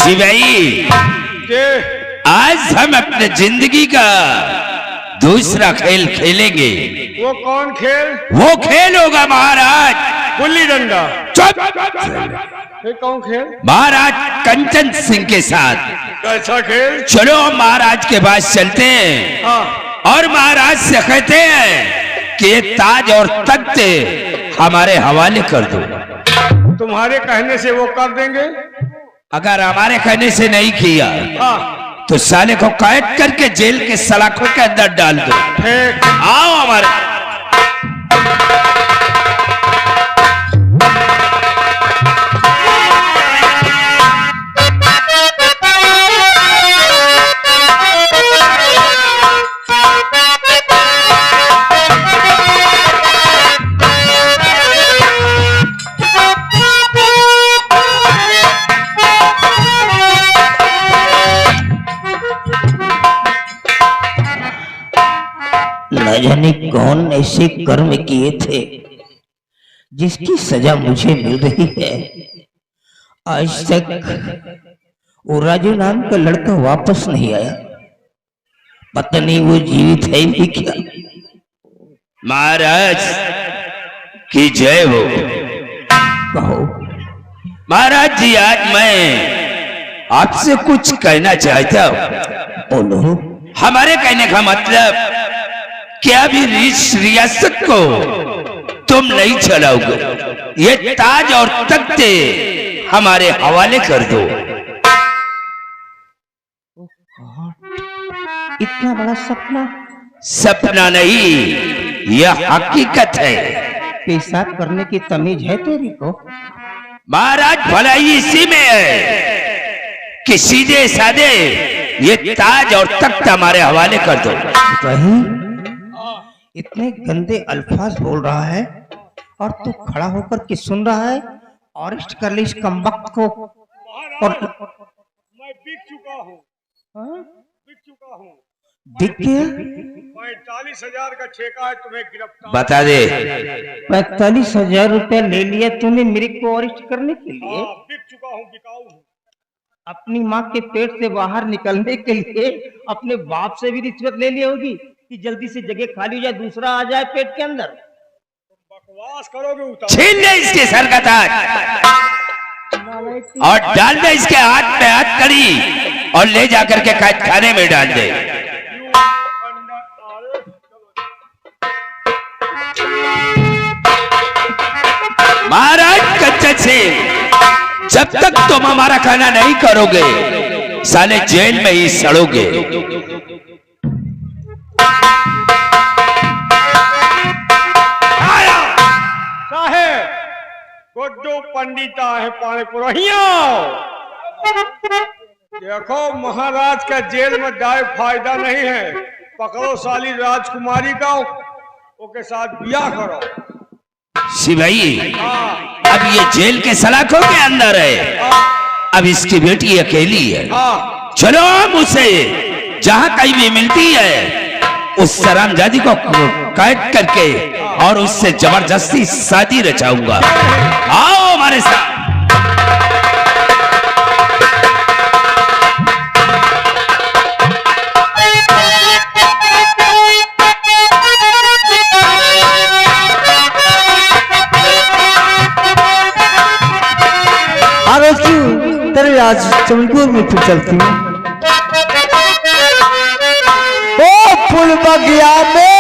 शिवाई, आज हम अपने जिंदगी का दूसरा खेल खेलेंगे। वो कौन खेल? वो खेल होगा महाराज गुल्ली डंडा। चुप। ये कौन खेल? महाराज कंचन सिंह के साथ। कैसा खेल? चलो हम महाराज के पास चलते हैं। हाँ। और महाराज से कहते हैं कि ये ताज और तख्त हमारे हवाले कर दो। तुम्हारे कहने से वो कर देंगे? अगर हमारे कहने से नहीं किया तो साले को कैद करके जेल के सलाखों के अंदर डाल दो। आओ हमारे। न जाने कौन ऐसे कर्म किए थे जिसकी सजा मुझे मिल रही है। आज तक वो राजू नाम का लड़का वापस नहीं आया। पता नहीं वो जीवित है भी क्या। महाराज की जय हो। कहो। महाराज जी, आज मैं आपसे कुछ कहना चाहता हूं। बोलो। हमारे कहने का मतलब क्या भी रियासत को तुम नहीं चलाओगे। ये ताज और तख्त हमारे हवाले कर दो। इतना बड़ा सपना? सपना नहीं, यह हकीकत है। पेशाब करने की तमीज है तेरी को? महाराज भलाई इसी में है कि सीधे साधे ये ताज और तख्त हमारे हवाले कर दो। कहीं इतने गंदे अल्फाज बोल रहा है और तू खड़ा होकर के सुन रहा है। अरेस्ट कर ली इस कमबख्त को। और मैं बिक चुका हूँ। बिक चुका हूँ। दिख गया? 45,000 का ठेका है, तुम्हें गिरफ्तार। बता दे। 45,000 रुपया ले लिया तूने मेरे को अरेस्ट करने के लिए? बिक चुका हूँ, बिकाऊ हूँ। अपनी माँ के पेट से बाहर निकलने के लिए अपने बाप से भी रिश्वत ले ली होगी कि जल्दी से जगह खाली हो जाए, दूसरा आ जाए पेट के अंदर। बकवास करोगे? उतार। छीन ले इसके सर का ताज और डाल दे इसके हाथ में हाथ कड़ी और ले जाकर के कैद खाने में डाल दे। महाराज कंचन सिंह, जब तक तुम हमारा खाना नहीं करोगे साले जेल में ही सड़ोगे। गुड्डू पंडिता है पाने पुरहिया। देखो महाराज का जेल में डाय फायदा नहीं है। पकड़ो साली राजकुमारी का, ओके साथ ब्याह करो। शिवाई, अब ये जेल के सलाखों के अंदर है। अब इसकी बेटी अकेली है। चलो हम उसे जहां कहीं भी मिलती है उस सरामजादी को कैद करके और उससे जबरदस्ती शादी रचाऊंगा। आओ हमारे साथ। तेरे आज जबलपुर में फिर चलती हूँ। ओ फूल बगिया में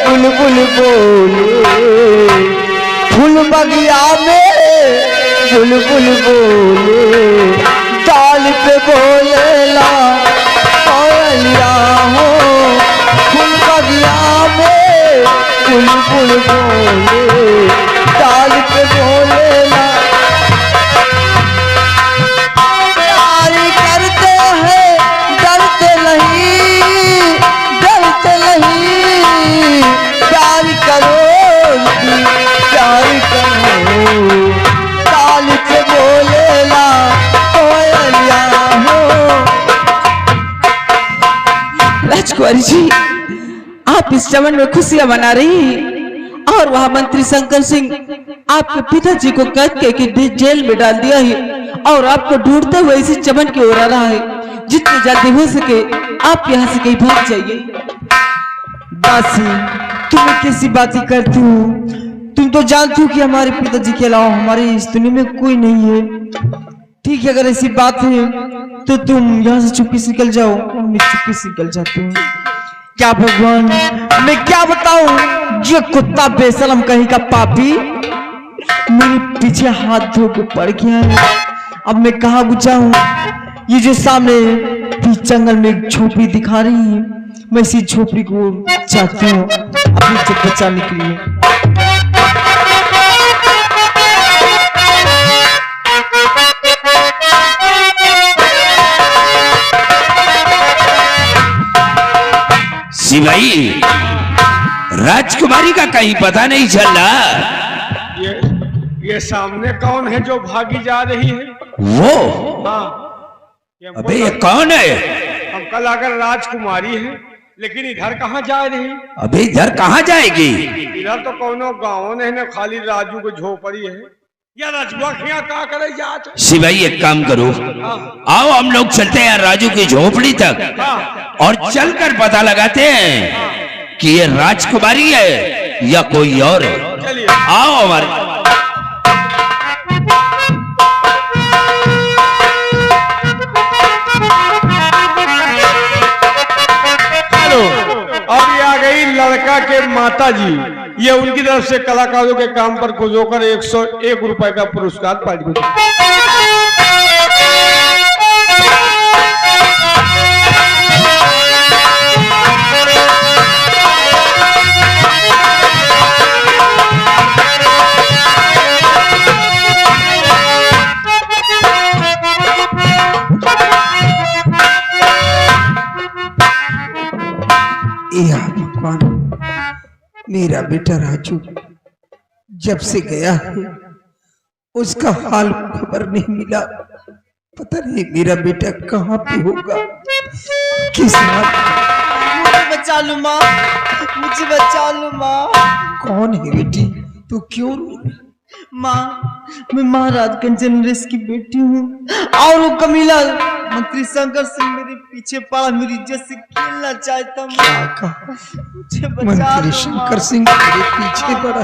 बुलबुल बोले, फूल बगिया में बुलबुल बोले, डाल पे बोलेला कोयलिया हो। फूल बगिया में बुलबुल बोले, डाल पे बोलेला। राजकुमारी जी, आप इस चमन में खुशियां मना रही और वहां मंत्री शंकर सिंह आपके पिताजी को कैद करके जेल में डाल दिया है और आपको ढूंढते हुए इसी चमन की ओर आ रहा है। जितनी जल्दी हो सके आप यहाँ से कहीं भाग जाइए। दासी, तुम्हें कैसी बातें करती हो? तुम तो जानती हो कि हमारे पिताजी के अलावा हमारे इस दुनिया में कोई नहीं है। ठीक है, अगर ऐसी बात है तो तुम यहाँ से चुप्पी से निकल जाओ। मैं चुप्पी से निकल जाती हूँ। क्या भगवान, मैं क्या बताऊं? ये कुत्ता बेशरम कहीं का पापी मेरे पीछे हाथ धो के पड़ गया है। अब मैं कहाँ जाऊं? ये जो सामने बीच जंगल में एक झोपड़ी दिखा रही है, मैं इसी झोपड़ी को चाहती हूँ अपनी जान बचाने के लिए। सिपाही, राजकुमारी का कहीं पता नहीं चल रहा। ये सामने कौन है जो भागी जा रही है? वो? हाँ, अबे ये कौन है? अंकल, अगर राजकुमारी है, लेकिन इधर कहाँ जा रही? अबे इधर कहाँ जाएगी? इधर तो कोनो गाँव नहीं ना, खाली राजू को झोपड़ी है। या राजुआ क्या करे जात? सिपाही एक काम करो, आओ हम लोग चलते हैं राजू की झोपड़ी तक और चलकर पता लगाते हैं कि ये राजकुमारी है या कोई और है। चलिए, आओ हमारे। अब ये आ गई लड़का के माता जी। ये उनकी तरफ से कलाकारों के काम पर खुश होकर 101 रुपए का पुरस्कार पार्टी को। या भगवान, मेरा बेटा राजू जब से गया है उसका हाल खबर नहीं मिला। पता नहीं मेरा बेटा कहाँ पे होगा, किस हाल। मुझे बचा लो माँ, मुझे बचा लो माँ। कौन है बेटी, तू क्यों रो रही? माँ, मैं महाराज कंचनरेश की बेटी हूँ और वो कमीला मंत्री शंकर सिंह मेरे पीछे पड़ा, मेरी इज्जत से खेलना चाहता। क्या कहा? मुझे बचा मंत्री लो शंकर माँ। सिंह मेरे पीछे पड़ा।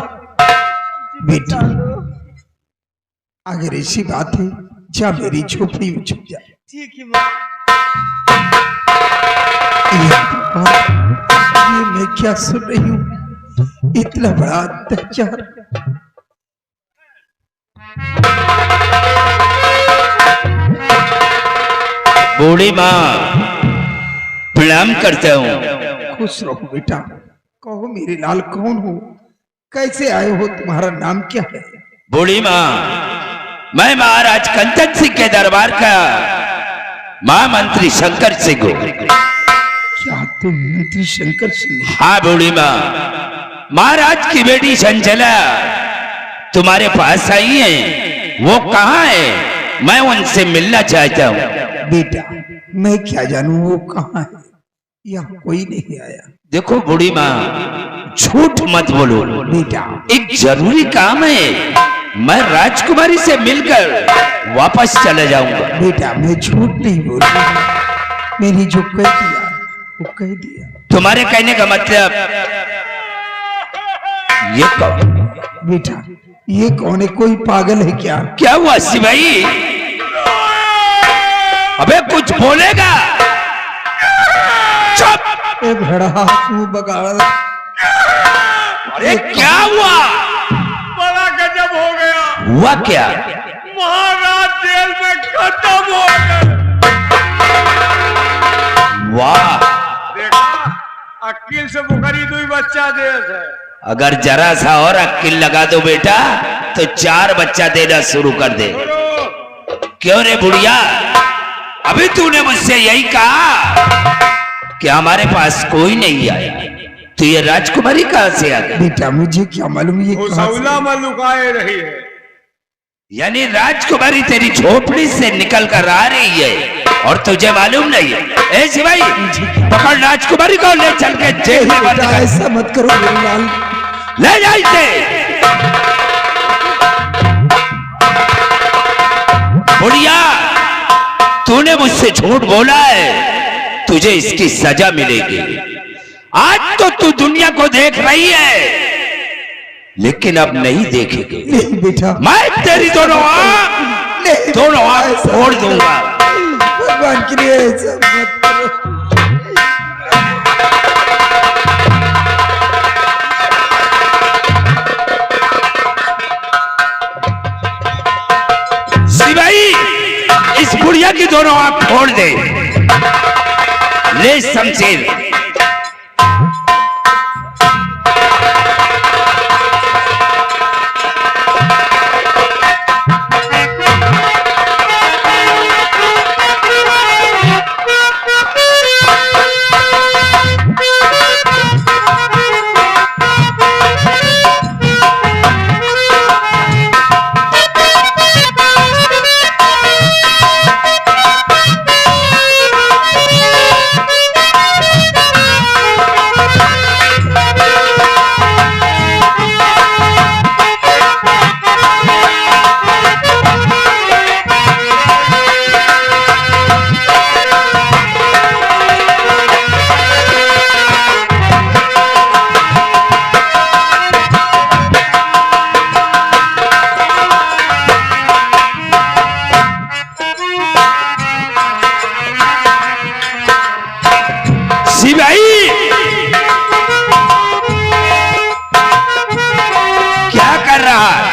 बेटी, बचा लो। अगर ऐसी बात है जा मेरी झोपड़ी में छुप जा। ठीक है माँ। या भगवान, ये मैं क्या सुन रही हूँ? इतना बड़ा अत्याचार। बूढ़ी माँ, प्रणाम करता हूँ। खुश रहो बेटा। कहो मेरे लाल, कौन हो, कैसे आए हो, तुम्हारा नाम क्या है? बूढ़ी माँ, मैं महाराज कंचन सिंह के दरबार का महामंत्री शंकर सिंह हूँ। क्या तुम मंत्री शंकर सिंह? हाँ बूढ़ी माँ, महाराज की बेटी संचला तुम्हारे पास आई है, वो कहाँ है? मैं उनसे मिलना चाहता हूँ। बेटा, मैं क्या जानूं वो कहाँ है? यहाँ कोई नहीं आया। देखो बूढ़ी माँ, झूठ मत बोलो बेटा, एक जरूरी काम है, मैं राजकुमारी से मिलकर वापस चले जाऊंगा। बेटा मैं झूठ नहीं बोल रही, मैंने जो कह दिया वो कह दिया। तुम्हारे कहने का मतलब ये कौन? बेटा ये कौन है? कोई पागल है क्या? क्या हुआ सिपाही? अबे कुछ बोलेगा? चुप! ए भड़ा मुंह बगाड़। अरे क्या हुआ? बड़ा गजब हो गया। हुआ क्या? महाराज जेल में खत्म हो गए। वाह, देखा, अकील से बुखारी दुई बच्चा देश है। अगर जरा सा और अक्ल लगा दो बेटा तो 4 बच्चा देना शुरू कर दे। क्यों रे बुढ़िया, अभी तूने मुझसे यही कहा कि हमारे पास कोई नहीं आया, तो ये राजकुमारी कहां से आ गई? बेटा मुझे क्या मालूम ये कहां से? सौला में लुकाए रही है। यानी राजकुमारी तेरी झोपड़ी से निकल कर आ रही है और तुझे मालूम नहीं है? ए सिपाही, पकड़ राजकुमारी को, ले चल के जेल में बंद बेटा कर। ऐसा मत करो मेरे लाल। ले जा इसे। बुढ़िया, तूने मुझसे झूठ बोला है, तुझे इसकी सजा मिलेगी। आज तो तू दुनिया को देख रही है, लेकिन अब नहीं देखेगी। नहीं बेटा, मैं तेरी दोनों आंख फोड़ दूंगा। भगवान के लिए ऐसा मत करो। सिपाही, इस बुढ़िया की दोनों आंख फोड़ दे। ले शमशीर। क्या कर रहा है?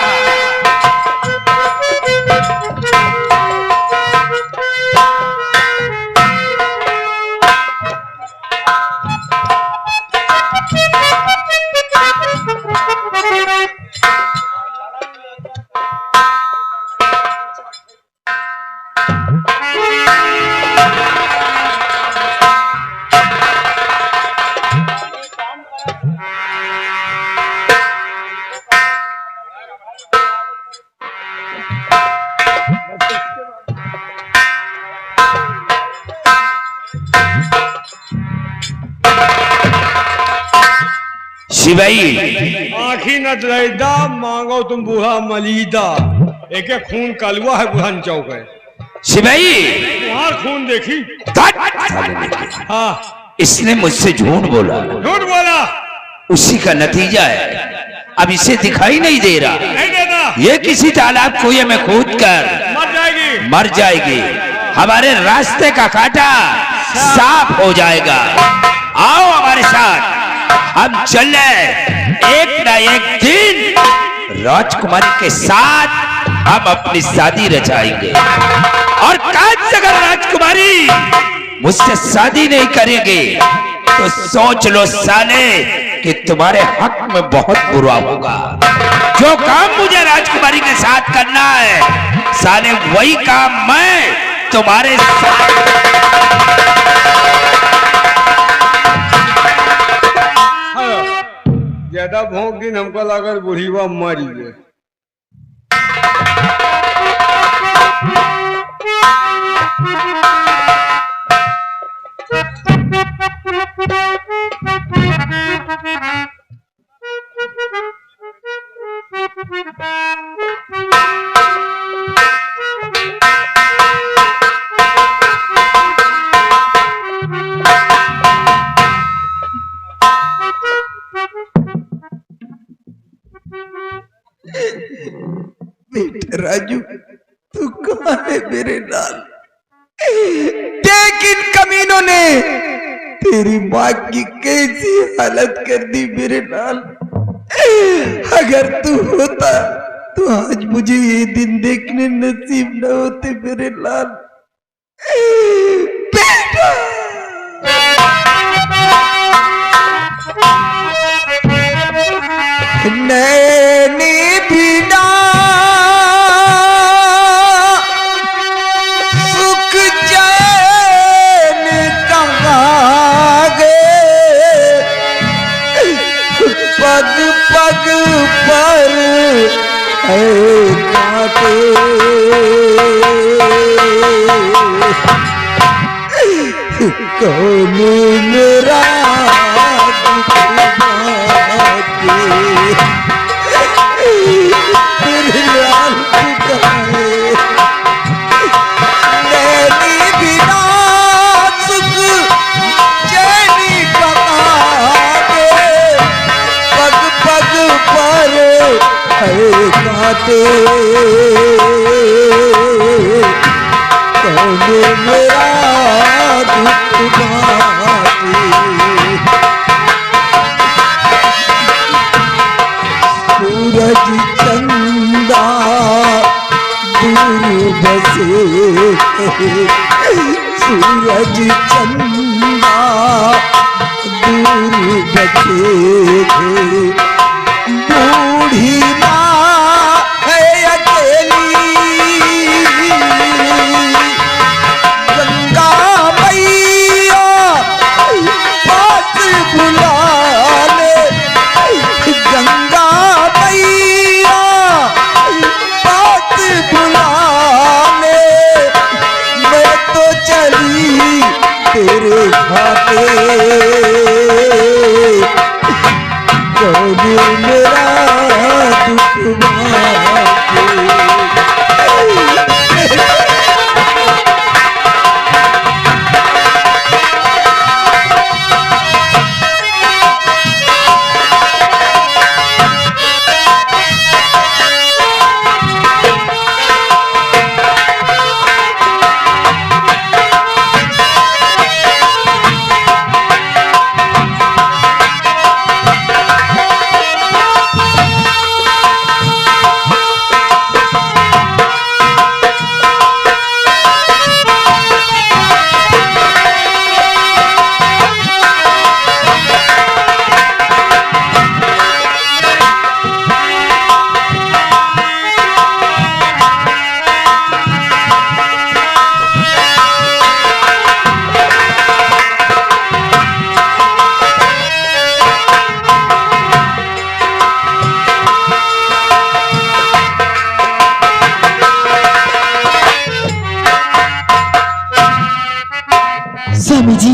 शिवाई, आखी न दलैदा मांगो तुम बूढ़ा मलीदा। एक एक खून कलवा है बुढ़न चौक है। शिवाई, तुम्हार खून देखी। हाँ, इसने मुझसे झूठ बोला। झूठ बोला, उसी का नतीजा है। अब इसे दिखाई नहीं दे रहा। नहीं देता। ये किसी तालाब कुएं में कूद कर मर जाएगी। मर जाएगी। हमारे रास्ते का कांटा साफ हो जाएगा। आओ हमारे साथ, हम चले। एक न एक दिन राजकुमारी के साथ हम अपनी शादी रचाएंगे। और काश अगर राजकुमारी मुझसे शादी नहीं करेंगे तो सोच लो साले कि तुम्हारे हक में बहुत बुरा होगा। जो काम मुझे राजकुमारी के साथ करना है साले, वही काम मैं तुम्हारे साथ। ज्यादा भोंक दिन हमको लागल बुढ़ीवा मरी गए। बेटा राजू, तू कहाँ है मेरे लाल? देख इन कमीनों ने तेरी माँ की कैसी हालत कर दी मेरे लाल। अगर तू होता तो आज मुझे ये दिन देखने नसीब न होते मेरे लाल। बेटा नैनी बिना सुख चैन कहाँ गए, पग पग पर है कांटे, कौन मेरा दुख बाटे। है काटे कौन मेरा दुख बाटे सूरज चंदा दूर बसे सूरज चंदा दूर बसे बूढ़ी माँ है अकेली गंगा मैया बात बुला ले गंगा मैया बात बुला ले मैं तो चली तेरे घाटे कौन मेरा दुख बाटे स्वामी जी,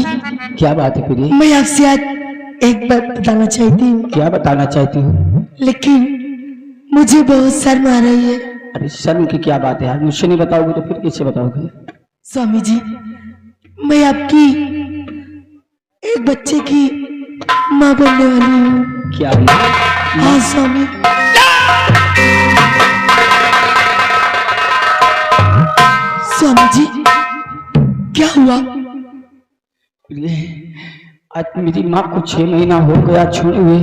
क्या बात है प्रिय? मैं आपसे आज एक बात बताना चाहती हूँ, क्या बताना चाहती हूँ? लेकिन मुझे बहुत शर्म आ रही है। अरे शर्म की क्या बात है यार, मुझसे नहीं बताओगे तो फिर किससे बताओगे? स्वामी जी, मैं आपकी एक बच्चे की माँ बनने वाली हूँ। क्या? हाँ स्वामी। स्वामी जी, क्या हुआ? आज मेरी माँ को 6 महीना हो गया छोड़े हुए,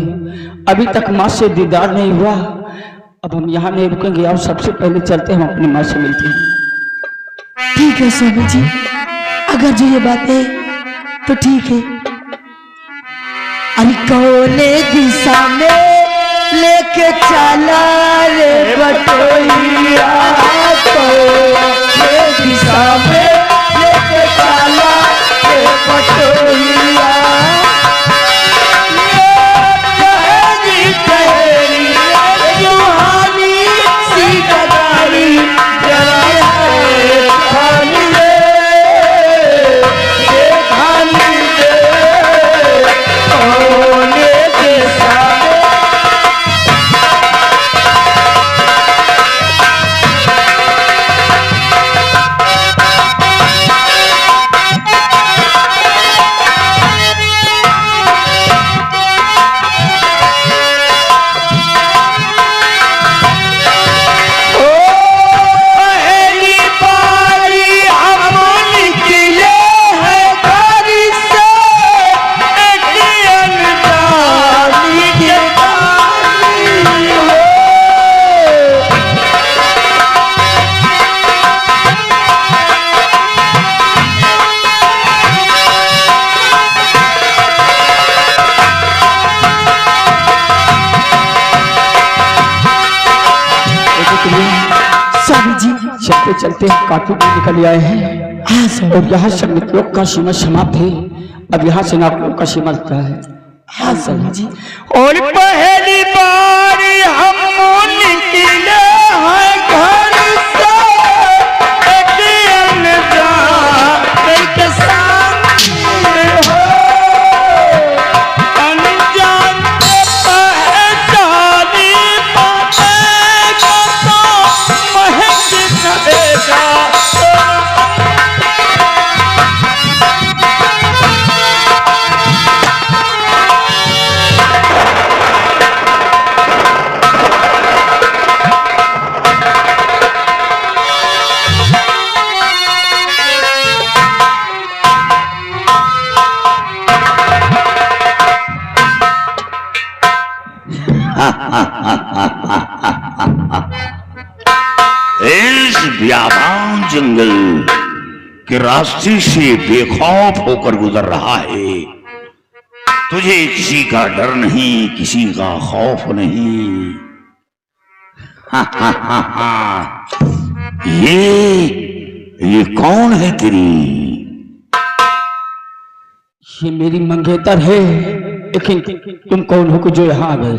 अभी तक माँ से दीदार नहीं हुआ। अब हम यहाँ नहीं रुकेंगे और सबसे पहले चलते हैं अपनी माँ से मिलते हैं। ठीक है स्वामी जी, अगर जो ये बात है तो ठीक है। अरे कौने दिशा में लेके चला रे बटोइया, कौने दिशा में लेके चला रे बटोइया। चलते चलते काफी दूर निकल आए हैं और यहाँ से लोग का सीमा समाप्त है। अब यहाँ से नागलोक का सीमा लगता है। हाँ स्वामी जी। और पहली बार हम निकले हैं घर से, एक अनजान के सामने हो, अनजान पहचानी पाएगा तो महक जाएगा। इस बियाबान जंगल के रास्ते से बेखौफ होकर गुजर रहा है। तुझे किसी का डर नहीं, किसी का खौफ नहीं। ये कौन है तेरी? ये मेरी मंगेतर है, लेकिन तुम कौन हो कि जो यहाँ आ गए?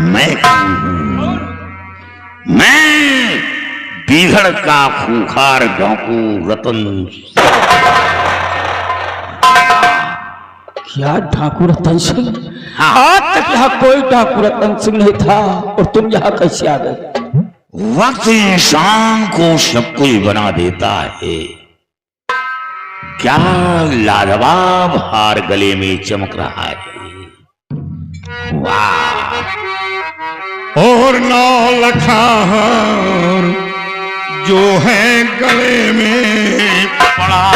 मैं कौन हूं? मैं बीघड़ का खूंखार डाकू रतन। क्या डाकू रतन सिंह? आज तक यहाँ कोई डाकू रतन सिंह नहीं था, और तुम यहाँ कैसे आ गए? वक्त इंसान को सब कुछ बना देता है। क्या लाजवाब हार गले में चमक रहा है। वाह! और 9 लखा हार जो है गले में पड़ा,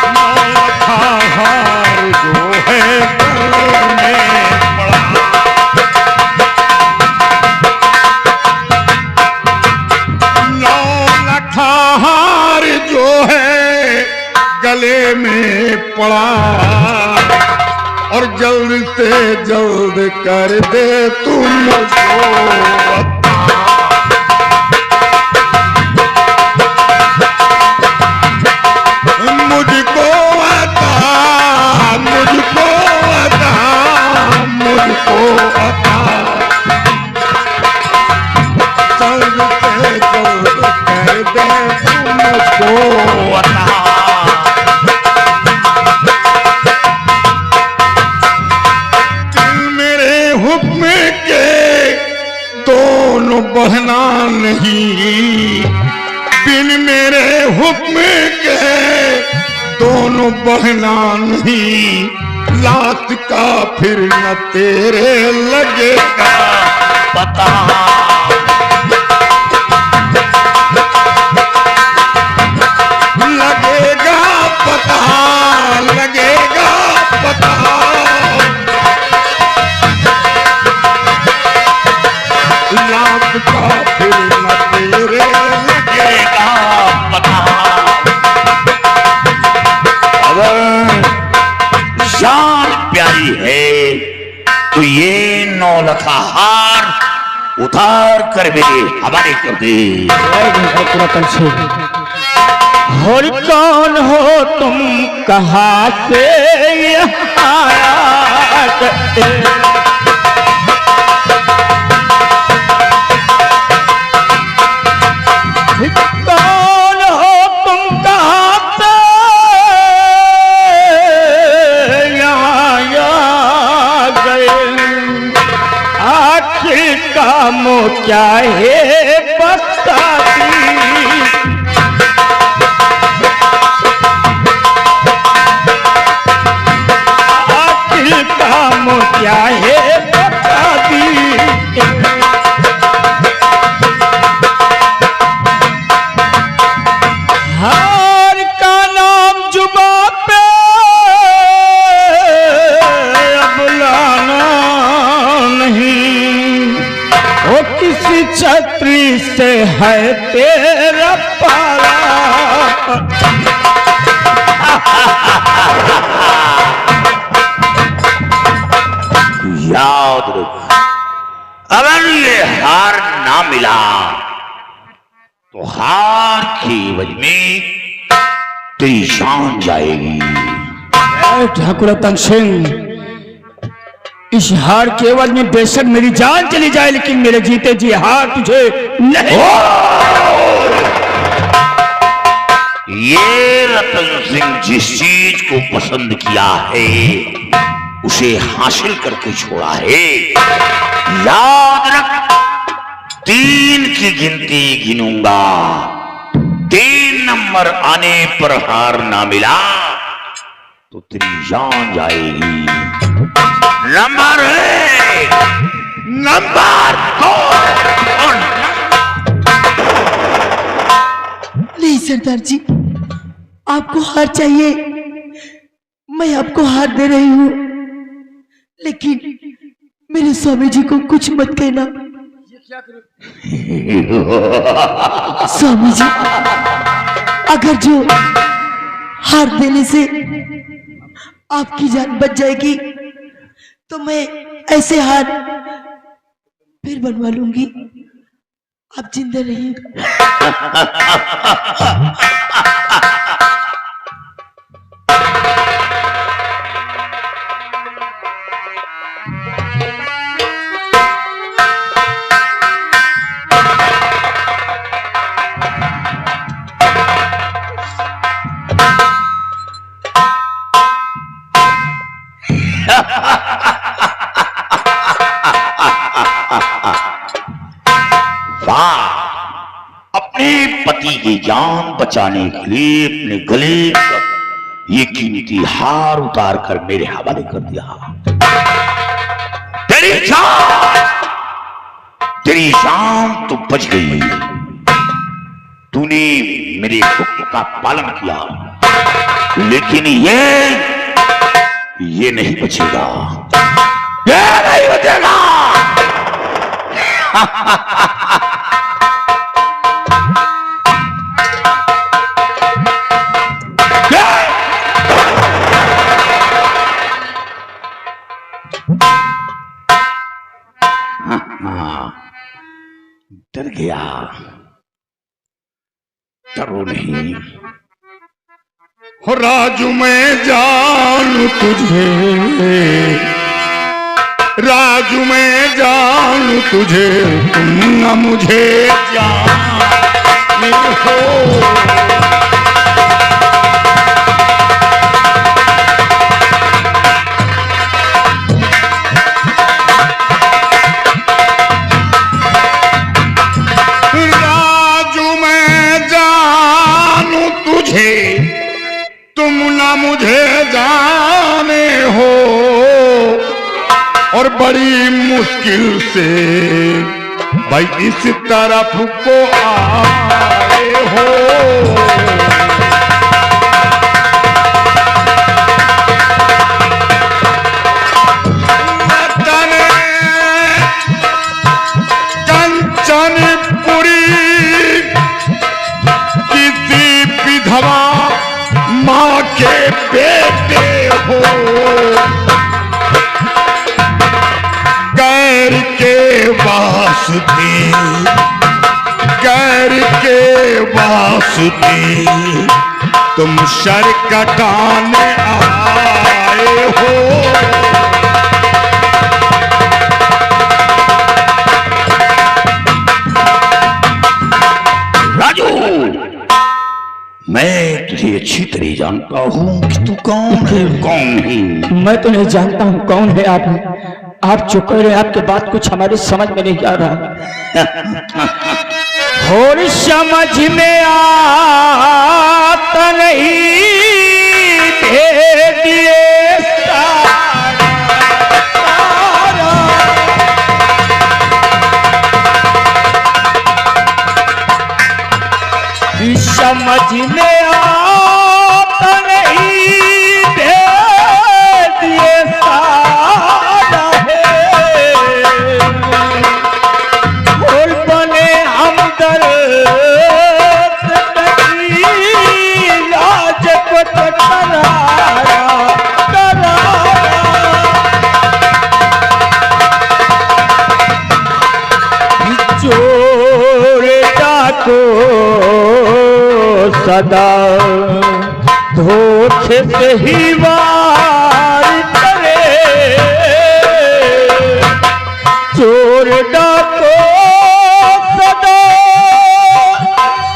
9 लखा हार जो है गले में पड़ा, 9 लखा हार जो है गले में पड़ा, और जल्द से जल्द कर दे तुम मुझको आता, मुझको आता, मुझको आता, जल्द से जल्द कर दे तुमको आता। हुक्म के दोनों बहना नहीं, बिन मेरे हुक्म के दोनों बहना नहीं, लात का फिर न तेरे लगेगा पता। लगेगा पता, लगेगा पता, लात का फिर न तेरे लगेगा पता। अगर जान प्यारी है तो ये 9 लखा हार उतार कर मेरे हवाले कर दे। और कौन हो तुम, कहाँ से यहाँ आए? कौन हो तुम, कहाँ से यहाँ आ गए? आखिर काम क्या है बता दी। आखिर काम क्या है बता दी। हार का नाम जुबा पे अब लाना नहीं, वो किसी छतरी से है तेरा पाला। याद रख, अगर ये हार ना मिला तो हार की एवज में तेरी जान जाएगी। ठाकुर रतन सिंह, इस हार के एवज में बेशक मेरी जान चली जाए, लेकिन मेरे जीते जी हार तुझे नहीं। ये रतन सिंह जिस चीज को पसंद किया है उसे हासिल करके छोड़ा है। याद रख, 3 की गिनती गिनूंगा, 3 नंबर आने पर हार ना मिला तो तेरी जान जाएगी। नंबर 1, नंबर 2 और नहीं सरदार जी, आपको हार चाहिए मैं आपको हार दे रही हूँ, लेकिन मेरे स्वामी जी को कुछ मत कहना। स्वामी जी, अगर जो हार देने से आपकी जान बच जाएगी तो मैं ऐसे हार फिर बनवा लूंगी। आप जिंदा रहिए। अपने पति की जान बचाने के लिए अपने गले पर ये कीमती हार उतार कर मेरे हवाले कर दिया। तेरी जान तो बच गई। तूने मेरे हुक्म का पालन किया, लेकिन ये नहीं बचेगा, ये नहीं बचेगा। डर गया, डरो नहीं। हो राजू मैं जानू तुझे, राजू मैं जानू तुझे, तुम न मुझे जाने हो। तुम ना मुझे जाने हो, और बड़ी मुश्किल से भाई इस तरफ को आए हो। कंचनपुरी किसी विधवा माँ के बेटे हो, गैर के वास्ते, गैर के वास्ते तुम सर कटाने आए हो। राजू, मैं तुझे अच्छी तरह जानता हूँ कि तू कौन है। कौन है? मैं तो नहीं जानता हूँ कौन है आप जो कह रहे हैं आपके बात कुछ हमारे समझ में नहीं आ रहा। और समझ में आता नहीं, दे दिए समझ में आता नहीं, दे दिए सारा है। और बने हमदर्द लाज को करारा चोर डाको सदा धोखे से ही वार करे, चोर डाको सदा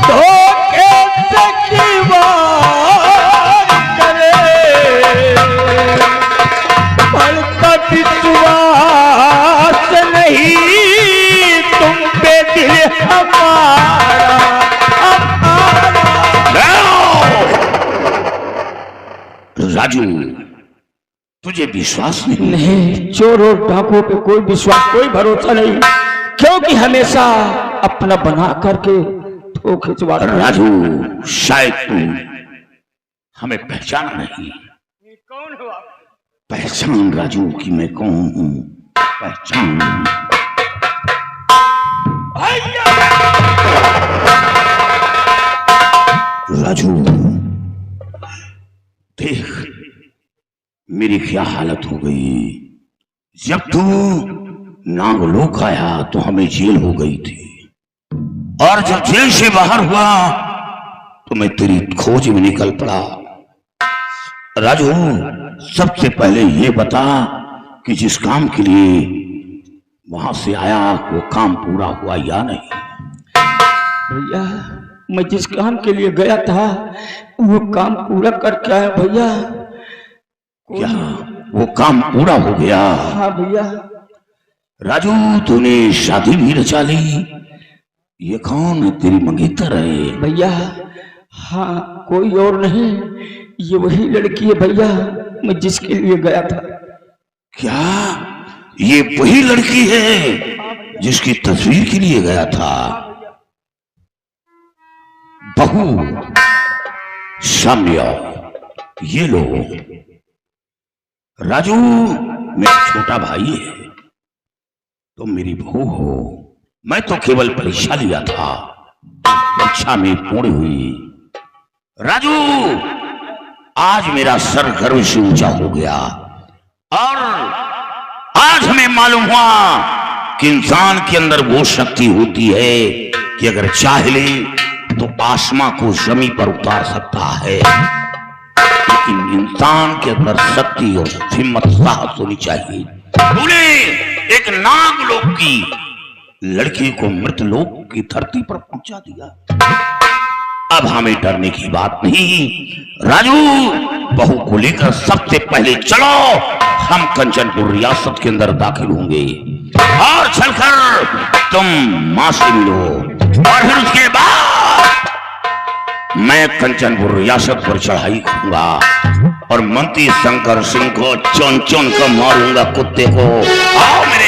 धोखे से ही वार करे। पलता विश्वास नहीं तुम पे दिल हमारा। राजू, तुझे विश्वास नहीं, चोर और डाकुओं पे कोई विश्वास, कोई भरोसा नहीं, क्योंकि हमेशा अपना बना करके धोखे से। राजू, शायद तू हमें पहचाना नहीं, कौन हो आप? पहचान राजू कि मैं कौन हूं, पहचान। राजू देख मेरी क्या हालत हो गई। जब तू नागलोक आया तो हमें जेल हो गई थी, और जब जेल से बाहर हुआ तो मैं तेरी खोज में निकल पड़ा। राजू सबसे पहले ये बता कि जिस काम के लिए वहां से आया वो काम पूरा हुआ या नहीं। भैया मैं जिस काम के लिए गया था वो काम पूरा करके आया भैया। क्या वो काम पूरा हो गया? हाँ भैया। राजू तूने शादी भी रचा ली। ये कौन है, तेरी मंगेतर है? भैया हाँ कोई और नहीं, ये वही लड़की है भैया मैं जिसके लिए गया था। क्या ये वही लड़की है जिसकी तस्वीर के लिए गया था? बहू सामने आओ, ये लो। राजू मेरा छोटा भाई है, तुम मेरी बहू हो। मैं तो केवल परीक्षा लिया था, परीक्षा में पूर्ण हुई। राजू आज मेरा सर गर्व से ऊंचा हो गया, और आज हमें मालूम हुआ कि इंसान के अंदर वो शक्ति होती है कि अगर चाह ले तो आसमां को जमीन पर उतार सकता है, लेकिन इंसान के अंदर शक्ति और हिम्मत साहस होनी चाहिए। तूने एक नागलोक की लड़की को मृतलोक की धरती पर पहुंचा दिया। अब हमें डरने की बात नहीं। राजू बहू को लेकर सबसे पहले चलो, हम कंचनपुर रियासत के अंदर दाखिल होंगे, और चलकर तुम मां से मिलो, और फिर उसके बाद मैं कंचनपुर रियासत पर चढ़ाई करूंगा और मंत्री शंकर सिंह को चुन चुन कर मारूंगा कुत्ते को। आओ मेरे